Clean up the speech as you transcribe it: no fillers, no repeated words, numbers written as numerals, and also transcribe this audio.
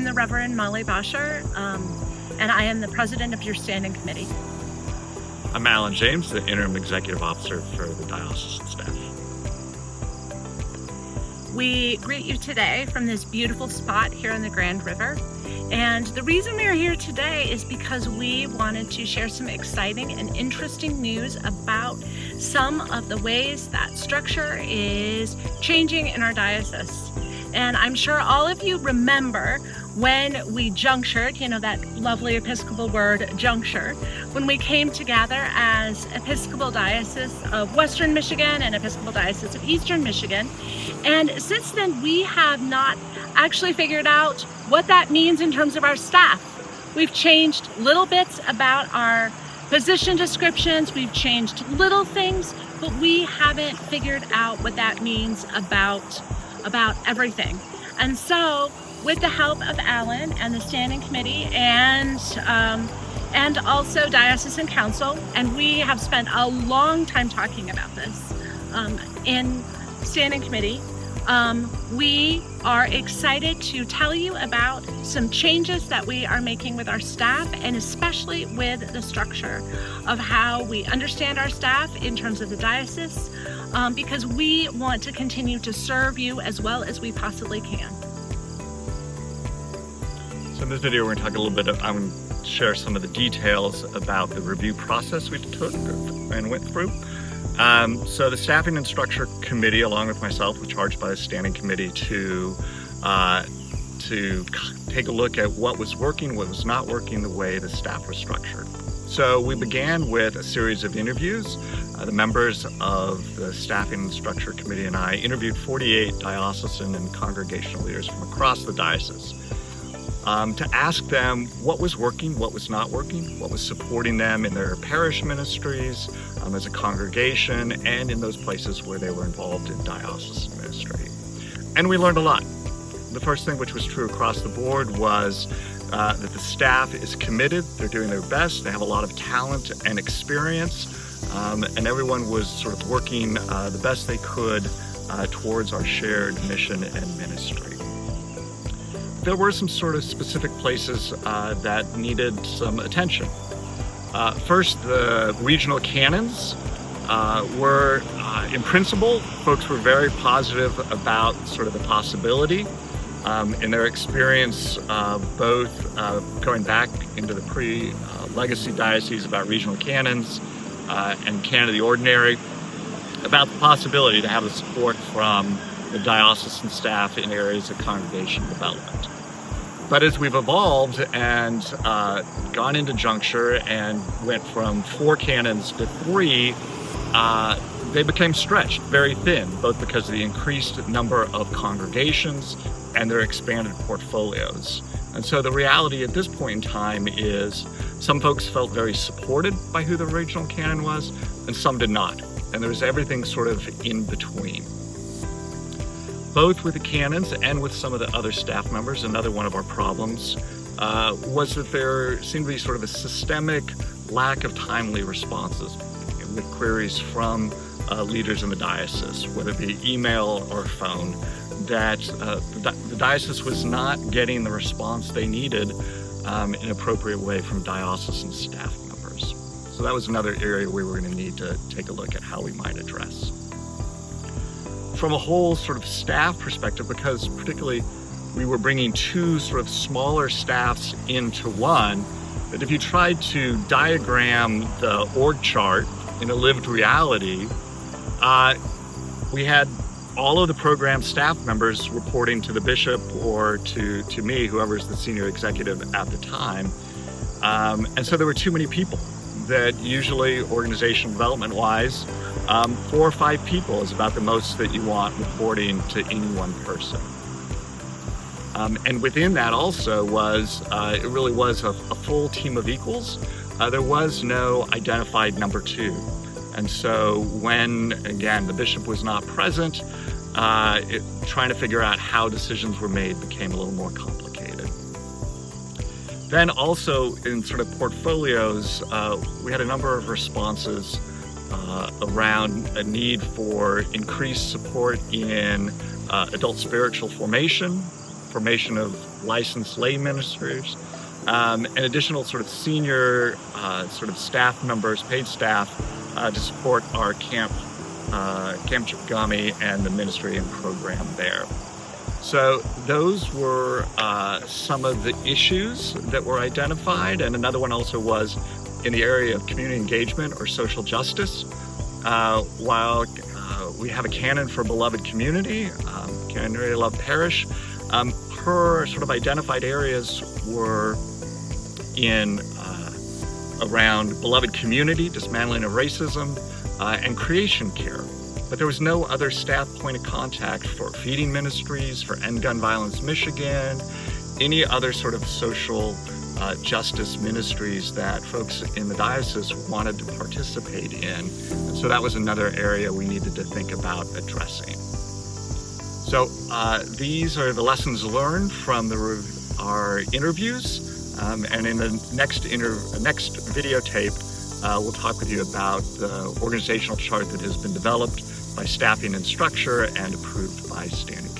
I'm the Reverend Molly Bosscher, and I am the president of your standing committee. I'm Alan James, the Interim Executive Officer for the diocesan staff. We greet you today from this beautiful spot here on the Grand River. And the reason we are here today is because we wanted to share some exciting and interesting news about some of the ways that structure is changing in our diocese. And I'm sure all of you remember when we junctured, that lovely Episcopal word, juncture, when we came together as Episcopal Diocese of Western Michigan and Episcopal Diocese of Eastern Michigan. And since then, we have not actually figured out what that means in terms of our staff. We've changed little bits about our position descriptions, we've changed little things, but we haven't figured out what that means about everything. And so, with the help of Alan and the Standing Committee and also Diocesan Council, and we have spent a long time talking about this in Standing Committee, we are excited to tell you about some changes that we are making with our staff, and especially with the structure of how we understand our staff in terms of the diocese, because we want to continue to serve you as well as we possibly can. So in this video, we're going to talk a little bit, I'm going to share some of the details about the review process we took and went through. So the Staffing and Structure Committee, along with myself, was charged by the Standing Committee to take a look at what was working, what was not working, the way the staff was structured. So we began with a series of interviews. The members of the Staffing and Structure Committee and I interviewed 48 diocesan and congregational leaders from across the diocese to ask them what was working, what was not working, what was supporting them in their parish ministries, as a congregation, and in those places where they were involved in diocesan ministry. And we learned a lot. The first thing, which was true across the board, was that the staff is committed, they're doing their best, they have a lot of talent and experience, and everyone was sort of working the best they could towards our shared mission and ministry. There were some sort of specific places that needed some attention. First, the regional canons were, in principle, folks were very positive about sort of the possibility. In their experience, both going back into the pre-legacy diocese about regional canons and canon of the ordinary, about the possibility to have the support from the diocesan staff in areas of congregation development. But as we've evolved and gone into juncture and went from 4 canons to 3, they became stretched very thin, both because of the increased number of congregations and their expanded portfolios. And so the reality at this point in time is some folks felt very supported by who the regional canon was, and some did not. And there's everything sort of in between. Both with the canons and with some of the other staff members, another one of our problems was that there seemed to be sort of a systemic lack of timely responses with queries from leaders in the diocese, whether it be email or phone, that the diocese was not getting the response they needed in an appropriate way from diocesan staff members. So that was another area we were going to need to take a look at how we might address. From a whole sort of staff perspective, because particularly we were bringing 2 sort of smaller staffs into one, that if you tried to diagram the org chart in a lived reality, we had all of the program staff members reporting to the bishop or to me, whoever's the senior executive at the time. And so there were too many people that usually organizational development wise, 4 or 5 people is about the most that you want reporting to any one person. And within that also was, it really was a full team of equals. There was no identified number 2. And so when, again, the bishop was not present, trying to figure out how decisions were made became a little more complicated. Then also in sort of portfolios, we had a number of responses around a need for increased support in adult spiritual formation, formation of licensed lay ministers, and additional sort of senior sort of staff members, paid staff, to support our Camp Chipagami and the ministry and program there. So those were some of the issues that were identified, and another one also was in the area of community engagement or social justice. While we have a canon for beloved community, Canary Love Parish, her sort of identified areas were in around beloved community, dismantling of racism, and creation care. But there was no other staff point of contact for feeding ministries, for End Gun Violence Michigan, any other sort of social justice ministries that folks in the diocese wanted to participate in. And so that was another area we needed to think about addressing. So these are the lessons learned from our interviews. And in the next videotape, we'll talk with you about the organizational chart that has been developed by Staffing and Structure and approved by Standing